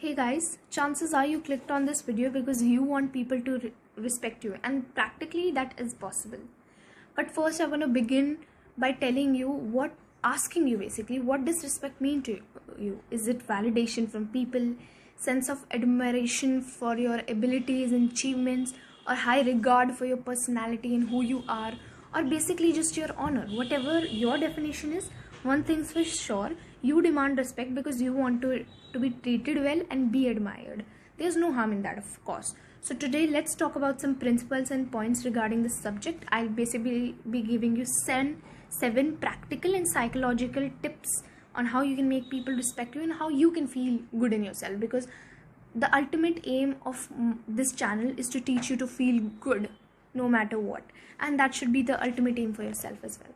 Hey guys, chances are you clicked on this video because you want people to respect you, and practically that is possible. But first I want to begin by telling you asking you basically, what does respect mean to you? Is it validation from people, sense of admiration for your abilities and achievements, or high regard for your personality and who you are, or basically just your honor? Whatever your definition is, one thing's for sure, you demand respect because you want to be treated well and be admired. There's no harm in that, of course. So today let's talk about some principles and points regarding this subject. I'll basically be giving you seven practical and psychological tips on how you can make people respect you and how you can feel good in yourself, because the ultimate aim of this channel is to teach you to feel good no matter what, and that should be the ultimate aim for yourself as well.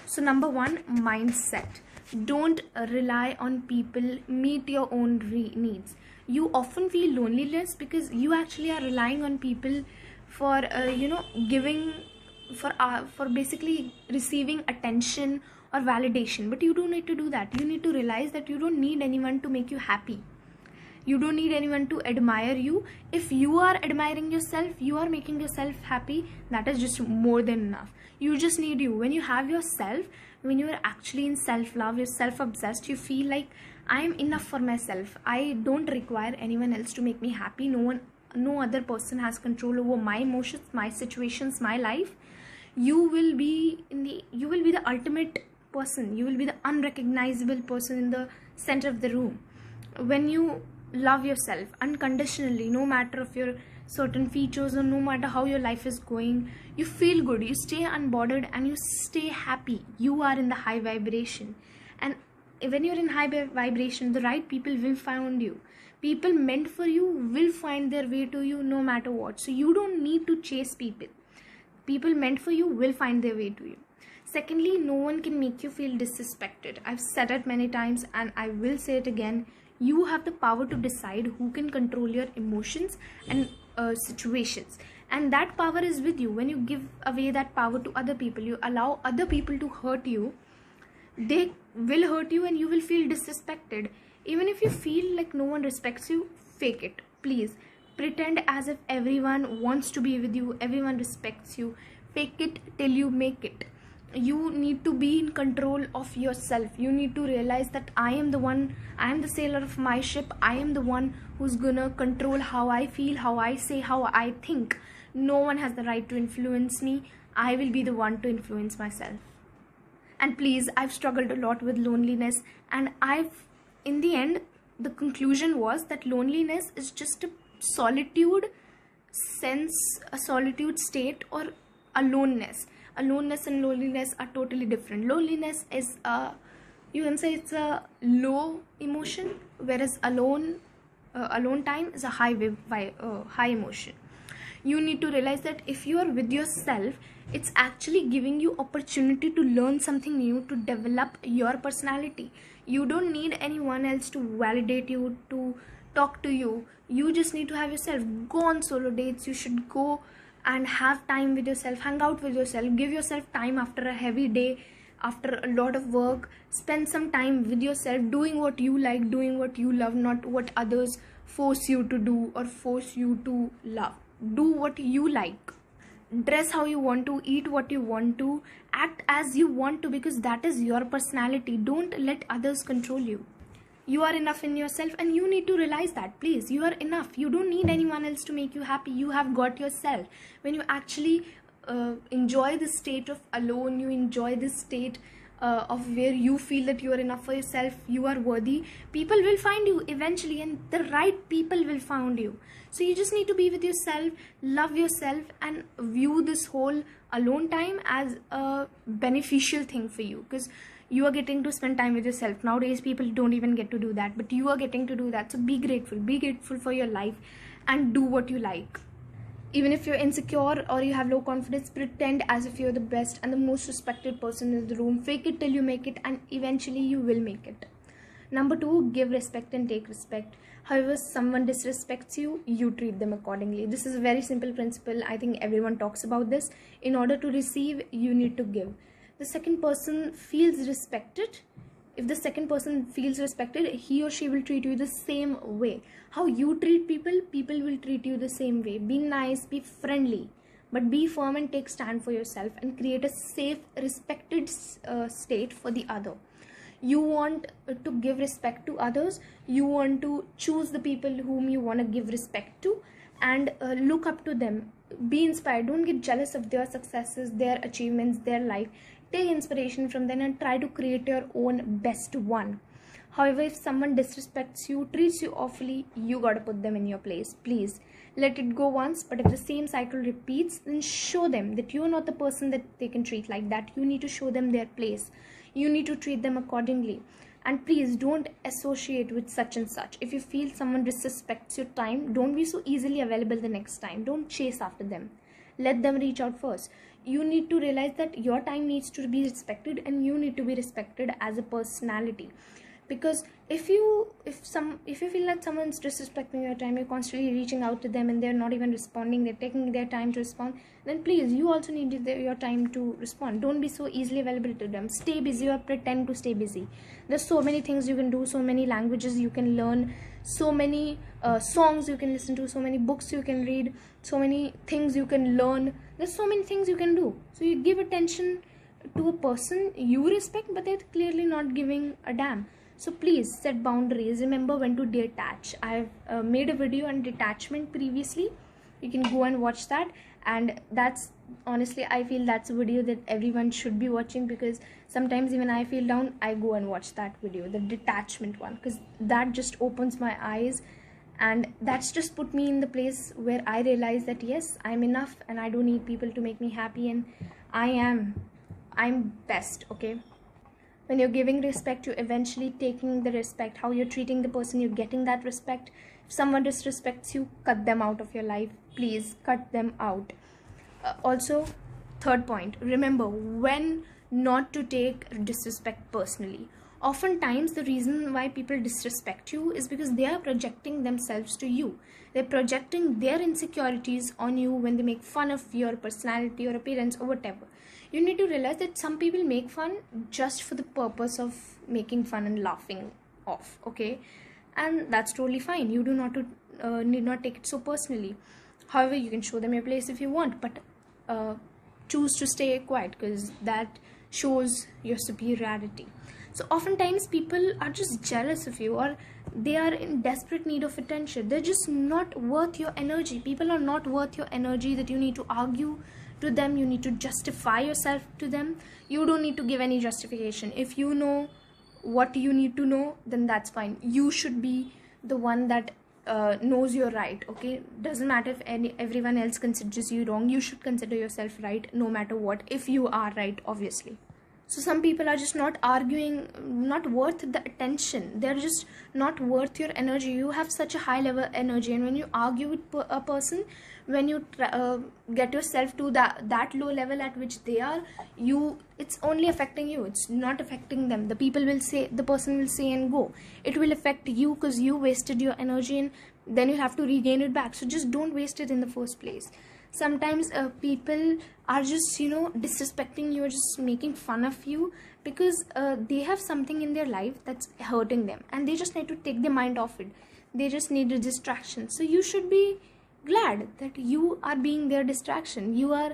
So number one, mindset. Don't rely on people, meet your own needs. You often feel loneliness because you actually are relying on people for giving, for basically receiving attention or validation. But you don't need to do that. You need to realize that you don't need anyone to make you happy. You don't need anyone to admire you. If you are admiring yourself, you are making yourself happy, that is just more than enough. You just need you. When you have yourself, when you are actually in self-love, you're self-obsessed, you feel like I am enough for myself. I don't require anyone else to make me happy. No other person has control over my emotions, my situations, my life. You will be the ultimate person. You will be the unrecognizable person in the center of the room. When you love yourself unconditionally, no matter of your certain features or no matter how your life is going, you feel good, you stay unbothered, and you stay happy. You are in the high vibration, and when you're in high vibration, the right people will find you. People meant for you will find their way to you no matter what. So you don't need to chase people. People meant for you will find their way to you. Secondly, no one can make you feel disrespected. I've said it many times and I will say it again. You have the power to decide who can control your emotions and situations, and that power is with you. When you give away that power to other people, you allow other people to hurt you, they will hurt you and you will feel disrespected. Even if you feel like no one respects you, fake it. Please pretend as if everyone wants to be with you, everyone respects you. Fake it till you make it. You need to be in control of yourself. You need to realize that I am the sailor of my ship. I am the one who's gonna control how I feel, how I say, how I think. No one has the right to influence me. I will be the one to influence myself. And please, I've struggled a lot with loneliness, and in the end, the conclusion was that loneliness is just a solitude state, or aloneness. Aloneness and loneliness are totally different. Loneliness is you can say it's a low emotion, whereas alone time is a high emotion. You need to realize that if you are with yourself, it's actually giving you opportunity to learn something new, to develop your personality. You don't need anyone else to validate you, to talk to you. You just need to have yourself. Go on solo dates. You should go and have time with yourself, hang out with yourself, give yourself time after a heavy day, after a lot of work. Spend some time with yourself, doing what you like, doing what you love, not what others force you to do or force you to love. Do what you like. Dress how you want to, eat what you want to, act as you want to, because that is your personality. Don't let others control you. You are enough in yourself, and you need to realize that. Please, you are enough. You don't need anyone else to make you happy. You have got yourself. When you actually enjoy the state of alone, you enjoy this state of where you feel that you are enough for yourself, you are worthy, people will find you eventually, and the right people will find you. So you just need to be with yourself, love yourself, and view this whole alone time as a beneficial thing for you, because you are getting to spend time with yourself. Nowadays people don't even get to do that, but you are getting to do that. So be grateful for your life and do what you like. Even if you're insecure or you have low confidence, pretend as if you're the best and the most respected person in the room. Fake it till you make it, and eventually you will make it. Number two, give respect and take respect. However someone disrespects you, you treat them accordingly. This is a very simple principle. I think everyone talks about this. In order to receive, you need to give. The second person feels respected, if the second person feels respected, he or she will treat you the same way. How you treat people, people will treat you the same way. Be nice, be friendly, but be firm and take stand for yourself and create a safe, respected state for the other. You want to give respect to others, you want to choose the people whom you want to give respect to, and look up to them. Be inspired. Don't get jealous of their successes, their achievements, their life. Take inspiration from them and try to create your own best one. However, if someone disrespects you, treats you awfully, you gotta put them in your place. Please let it go once, but if the same cycle repeats, then show them that you're not the person that they can treat like that. You need to show them their place. You need to treat them accordingly. And please don't associate with such and such. If you feel someone disrespects your time, don't be so easily available the next time. Don't chase after them. Let them reach out first. You need to realize that your time needs to be respected, and you need to be respected as a personality. Because if you feel that someone's disrespecting your time, you're constantly reaching out to them and they're not even responding, they're taking their time to respond, then please, you also need your time to respond. Don't be so easily available to them. Stay busy or pretend to stay busy. There's so many things you can do, so many languages you can learn, so many songs you can listen to, so many books you can read, so many things you can learn. There's so many things you can do. So you give attention to a person you respect, but they're clearly not giving a damn. So please set boundaries. Remember when to detach. I've made a video on detachment previously. You can go and watch that. And that's, honestly, I feel that's a video that everyone should be watching, because sometimes even I feel down, I go and watch that video, the detachment one, because that just opens my eyes, and that's just put me in the place where I realize that yes, I'm enough and I don't need people to make me happy, and I'm best. Okay, when you're giving respect, you're eventually taking the respect. How you're treating the person, you're getting that respect. If someone disrespects you, cut them out of your life. Please cut them out. Also, third point, remember when not to take disrespect personally. Oftentimes the reason why people disrespect you is because they are projecting themselves to you. They're projecting their insecurities on you when they make fun of your personality or appearance or whatever. You need to realize that some people make fun just for the purpose of making fun and laughing off, okay? And that's totally fine. You do not need not take it so personally. However, you can show them your place if you want, but choose to stay quiet, because that shows your superiority. So oftentimes people are just jealous of you, or they are in desperate need of attention. They're just not worth your energy. People are not worth your energy that you need to argue to them. You need to justify yourself to them. You don't need to give any justification. If you know what you need to know, then that's fine. You should be the one that knows you're right. Okay, doesn't matter if everyone else considers you wrong. You should consider yourself right no matter what, if you are right, obviously. So some people are just not arguing, not worth the attention. They're just not worth your energy. You have such a high level energy, and when you argue with a person, when you get yourself to that low level at which they are, it's only affecting you. It's not affecting them. The person will say and go. It will affect you because you wasted your energy, and then you have to regain it back. So just don't waste it in the first place. Sometimes people are just disrespecting you or just making fun of you because they have something in their life that's hurting them, and they just need to take their mind off it. They just need a distraction. So you should be glad that you are being their distraction. You are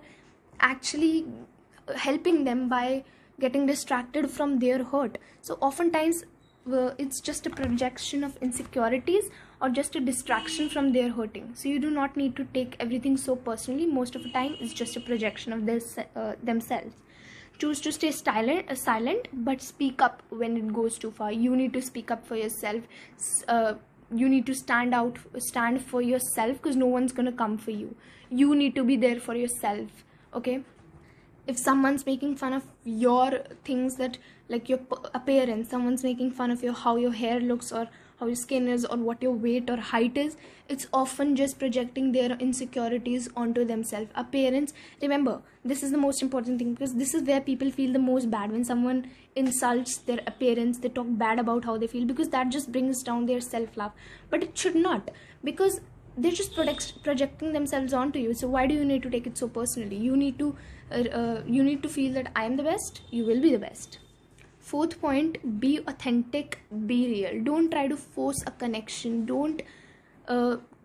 actually helping them by getting distracted from their hurt. So oftentimes it's just a projection of insecurities or just a distraction from their hurting. So you do not need to take everything so personally. Most of the time it's just a projection of themselves. Choose to stay silent, but speak up when it goes too far. You need to speak up for yourself. You need to stand for yourself, because no one's gonna come for you. You need to be there for yourself. Okay, if someone's making fun of your things, that like your appearance, someone's making fun of how your hair looks, or how your skin is, or what your weight or height is, it's often just projecting their insecurities onto themselves. Appearance, remember, this is the most important thing, because this is where people feel the most bad. When someone insults their appearance, they talk bad about how they feel, because that just brings down their self-love. But it should not, because they're just projecting themselves onto you. So why do you need to take it so personally? You need to feel that I am the best, you will be the best. Fourth point, be authentic, be real. Don't try to force a connection. Don't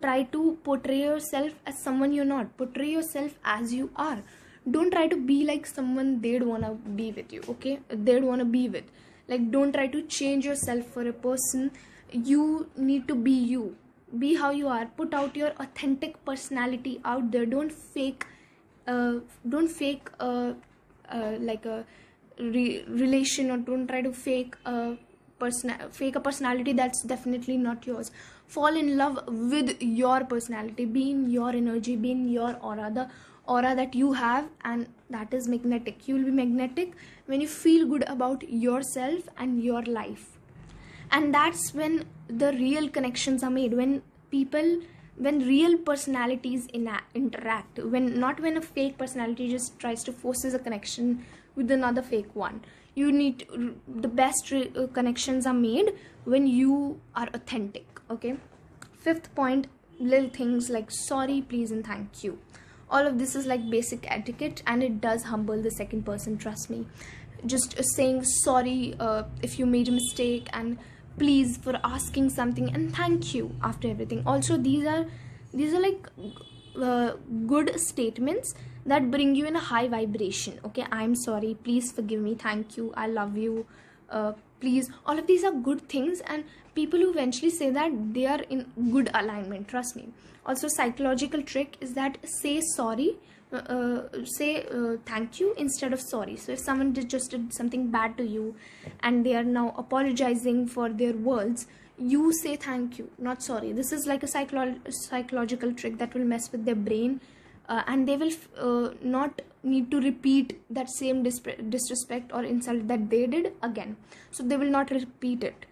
try to portray yourself as someone you're not. Portray yourself as you are. Don't try to be like someone they'd want to be with you, okay? They'd want to be with. Like, don't try to change yourself for a person. You need to be you. Be how you are. Put out your authentic personality out there. Don't fake like a relation, or don't try to fake a personality that's definitely not yours. Fall in love with your personality. Be in your energy. Be in your aura, the aura that you have, and that is magnetic. You will be magnetic when you feel good about yourself and your life. And that's when the real connections are made, when real personalities interact, not when a fake personality just tries to forces a connection with another fake one. You need the best connections are made when you are authentic, okay? Fifth point, little things like sorry, please, and thank you. All of this is like basic etiquette, and it does humble the second person, trust me. Just saying sorry if you made a mistake, and please for asking something, and thank you after everything. Also, these are like good statements that bring you in a high vibration, okay? I'm sorry, please forgive me, thank you, I love you, please. All of these are good things, and people who eventually say that, they are in good alignment, trust me. Also, psychological trick is that say sorry, say thank you instead of sorry. So if someone just did something bad to you and they are now apologizing for their words, you say thank you, not sorry. This is like a psychological trick that will mess with their brain, and they will not need to repeat that same disrespect or insult that they did again, so they will not repeat it.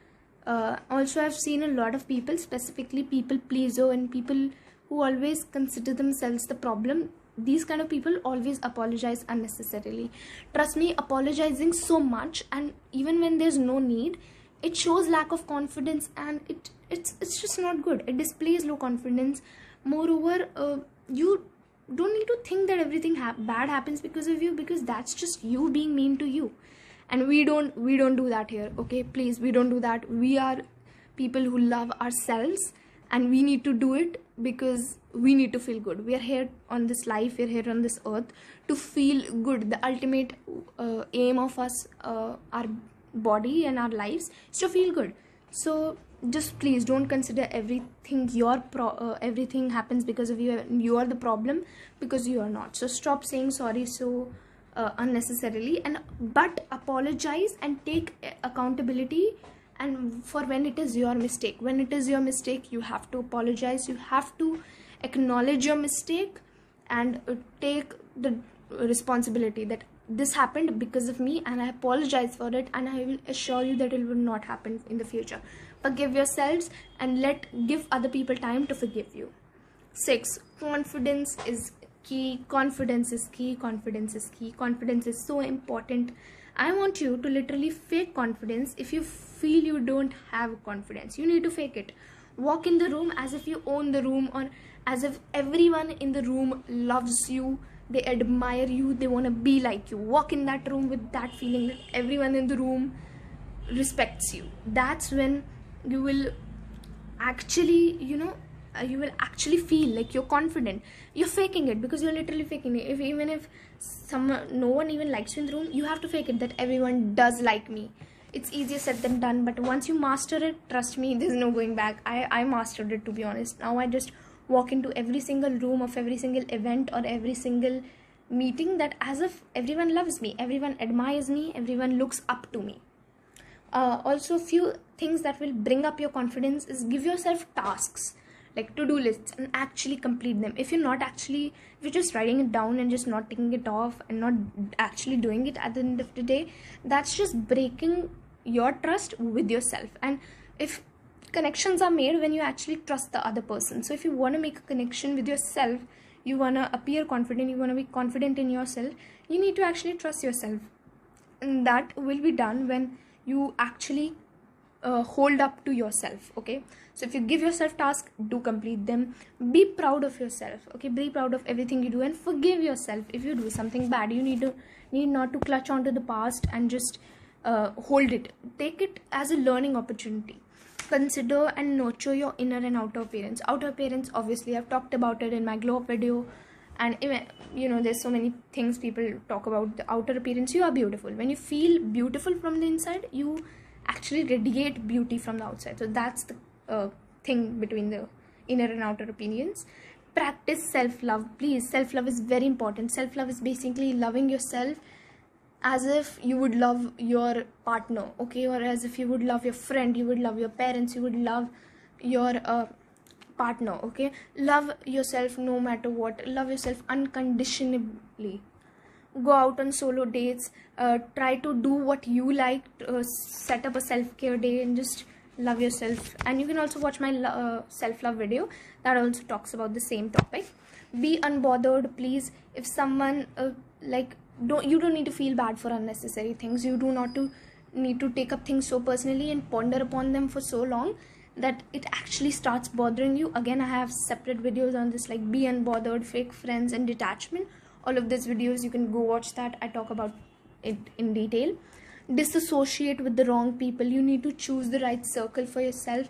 Also, I've seen a lot of people, specifically people pleaser and people who always consider themselves the problem. These kind of people always apologize unnecessarily. Trust me, apologizing so much, and even when there's no need, it shows lack of confidence, and it's just not good. It displays low confidence. Moreover, you don't need to think that everything bad happens because of you, because that's just you being mean to you. And we don't do that here, okay? Please, we don't do that. We are people who love ourselves, and we need to do it because we need to feel good. We are here on this life, we're here on this earth to feel good. The ultimate aim of us, our body and our lives, is to feel good. So just please don't consider everything everything happens because of you. You are the problem, because you are not. So stop saying sorry so unnecessarily, but apologize and take accountability. And for when it is your mistake, you have to apologize. You have to acknowledge your mistake and take the responsibility that this happened because of me, and I apologize for it, and I will assure you that it will not happen in the future. Forgive yourselves and give other people time to forgive you. 6, confidence is key. Confidence is so important. I want you to literally fake confidence. If you feel you don't have confidence, you need to fake it. Walk in the room as if you own the room, or as if everyone in the room loves you, they admire you, they want to be like you. Walk in that room with that feeling that everyone in the room respects you. That's when you will actually, you will actually feel like you're confident. You're faking it because you're literally faking it. Even if no one even likes you in the room, you have to fake it that everyone does like me. It's easier said than done, but once you master it, trust me, there's no going back. I mastered it, to be honest. Now I just walk into every single room of every single event or every single meeting that as if everyone loves me, everyone admires me, everyone looks up to me. Also, few things that will bring up your confidence is give yourself tasks, like to-do lists, and actually complete them. If you're just writing it down and just not taking it off and not actually doing it at the end of the day, that's just breaking your trust with yourself. And if connections are made when you actually trust the other person. So if you want to make a connection with yourself, you want to appear confident, you want to be confident in yourself, you need to actually trust yourself. And that will be done when you actually hold up to yourself, okay? So if you give yourself tasks, do complete them. Be proud of yourself, okay? Be proud of everything you do, and forgive yourself if you do something bad. You need not to clutch onto the past and just hold it. Take it as a learning opportunity. Consider and nurture your inner and outer appearance. Outer appearance, obviously, I've talked about it in my glow up video, and even, there's so many things people talk about the outer appearance. You are beautiful. When you feel beautiful from the inside, you actually radiate beauty from the outside. So that's the thing between the inner and outer appearance. Practice self-love, please. Self-love is very important. Self-love is basically loving yourself as if you would love your partner, okay, or as if you would love your friend, you would love your parents, you would love your partner, okay. Love yourself no matter what. Love yourself unconditionally. Go out on solo dates, try to do what you like, set up a self-care day and just love yourself. And you can also watch my self-love video that also talks about the same topic. Be unbothered, please. If someone you don't need to feel bad for unnecessary things. You do not need to take up things so personally and ponder upon them for so long that it actually starts bothering you. Again, I have separate videos on this, like be unbothered, fake friends, and detachment. All of these videos, you can go watch that. I talk about it in detail. Disassociate with the wrong people. You need to choose the right circle for yourself,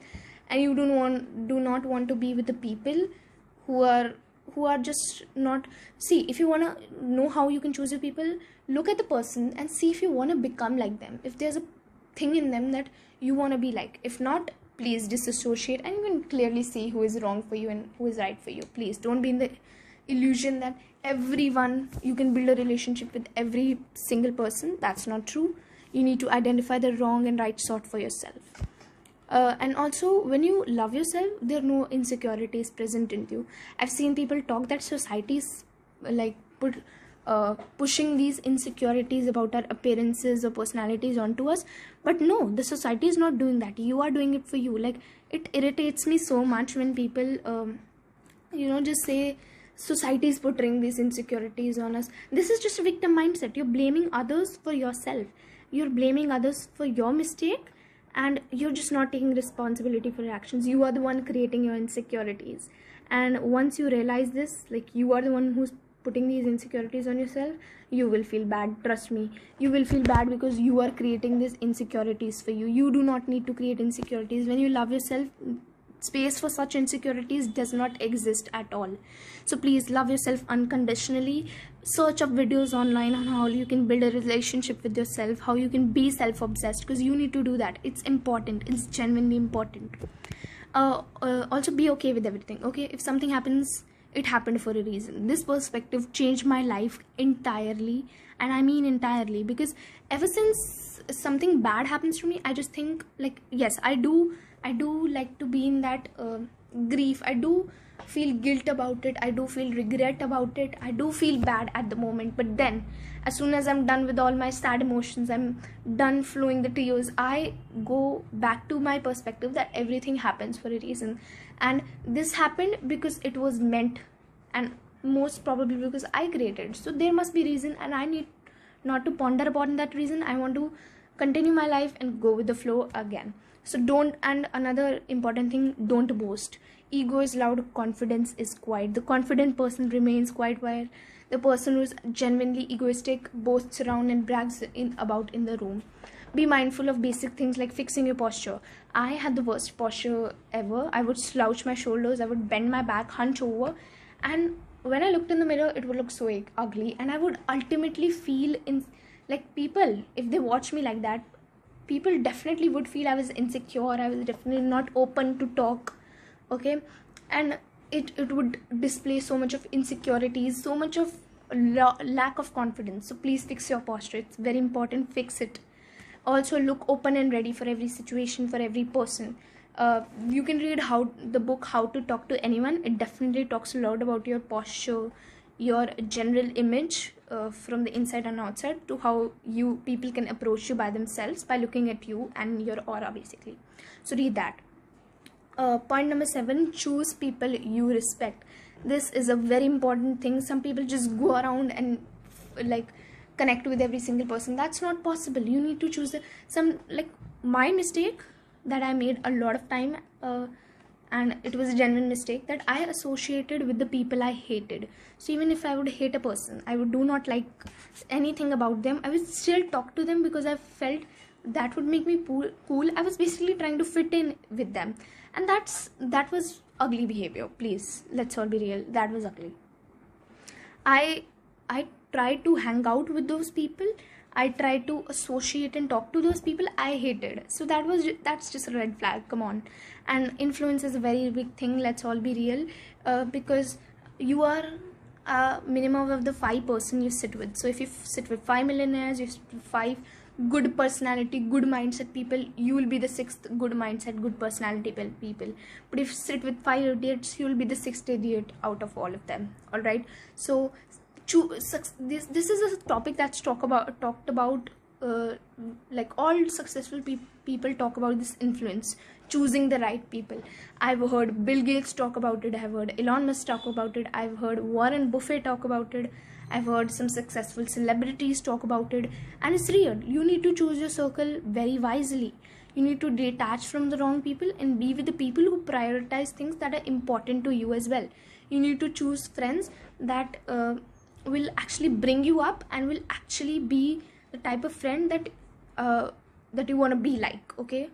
and you do not want to be with the people who are just not. See, if you want to know how you can choose your people, look at the person and see if you want to become like them, if there's a thing in them that you want to be like. If not, please disassociate, and you can clearly see who is wrong for you and who is right for you. Please don't be in the illusion that you can build a relationship with every single person. That's not true. You need to identify the wrong and right sort for yourself. And also, when you love yourself, there are no insecurities present in you. I've seen people talk that society's pushing these insecurities about our appearances or personalities onto us, but no, the society is not doing that. You are doing it for you. Like, it irritates me so much when people just say society is portraying these insecurities on us. This is just a victim mindset. You're blaming others for yourself. You're blaming others for your mistake, and you're just not taking responsibility for your actions. You are the one creating your insecurities. And once you realize this, like, you are the one who's putting these insecurities on yourself, you will feel bad. Trust me, you will feel bad because you are creating these insecurities for you. You do not need to create insecurities. When you love yourself, space for such insecurities does not exist at all. So please love yourself unconditionally. Search up videos online on how you can build a relationship with yourself, how you can be self-obsessed, because you need to do that. It's important. It's genuinely important. Also, be okay with everything. Okay, if something happens, it happened for a reason. This perspective changed my life entirely, and I mean entirely, because ever since something bad happens to me, I just think, like, yes, I do like to be in that grief. I do feel guilt about it. I do feel regret about it. I do feel bad at the moment, but then as soon as I'm done with all my sad emotions, I'm done flowing the tears, I go back to my perspective that everything happens for a reason, and this happened because it was meant, and most probably because I created. So there must be reason, and I need not to ponder upon that reason. I want to continue my life and go with the flow again. So don't. And another important thing, don't boast. Ego is loud, confidence is quiet. The confident person remains quiet, while the person who is genuinely egoistic boasts around and brags about in the room. Be mindful of basic things like fixing your posture. I had the worst posture ever. I would slouch my shoulders, I would bend my back, hunch over, and when I looked in the mirror, it would look so ugly, and I would ultimately feel like, people, if they watch me like that, people definitely would feel I was insecure. I was definitely not open to talk, okay, and it would display so much of insecurities, so much of lack of confidence. So please fix your posture. It's very important. Fix it. Also, look open and ready for every situation, for every person. You can read the book How to Talk to Anyone. It definitely talks a lot about your posture, your general image, from the inside and outside, to how people can approach you by themselves by looking at you and your aura, basically. So read that. Point number 7, choose people you respect. This is a very important thing. Some people just go around and connect with every single person. That's not possible. You need to choose my mistake that I made a lot of time, and it was a genuine mistake, that I associated with the people I hated. So even if I would hate a person, I would do not like anything about them, I would still talk to them because I felt that would make me cool, I was basically trying to fit in with them. And that was ugly behavior. Please, let's all be real, that was ugly. I tried to hang out with those people, I tried to associate and talk to those people I hated. So that's just a red flag. Come on. And influence is a very big thing, let's all be real, because you are a minimum of the 5 person you sit with. So if you sit with 5 millionaires, you sit with 5 good personality, good mindset people, you will be the 6th good mindset, good personality people. But if you sit with 5 idiots, you will be the 6th idiot out of all of them. All right. So this is a topic that's talked about, like all successful people talk about this influence, choosing the right people. I've heard Bill Gates talk about it, I've heard Elon Musk talk about it, I've heard Warren Buffett talk about it, I've heard some successful celebrities talk about it. And it's real. You need to choose your circle very wisely. You need to detach from the wrong people and be with the people who prioritize things that are important to you as well. You need to choose friends that will actually bring you up and will actually be the type of friend that you want to be like. Okay.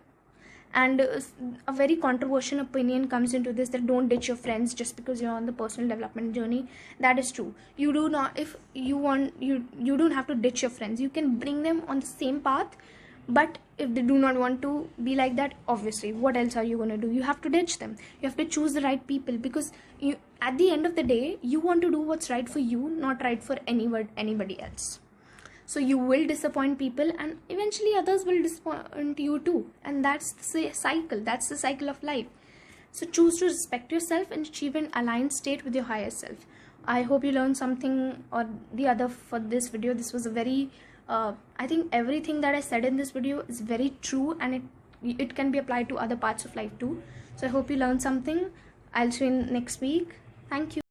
And a very controversial opinion comes into this, that don't ditch your friends just because you're on the personal development journey. That is true. You do not, if you want, you don't have to ditch your friends. You can bring them on the same path. But if they do not want to be like that, obviously, what else are you going to do? You have to ditch them. You have to choose the right people, because you, at the end of the day, you want to do what's right for you, not right for anybody else. So you will disappoint people, and eventually others will disappoint you too. And that's the cycle. That's the cycle of life. So choose to respect yourself and achieve an aligned state with your higher self. I hope you learned something or the other for this video. This was a very I think everything that I said in this video is very true, and it can be applied to other parts of life too. So I hope you learned something. I'll see you next week. Thank you.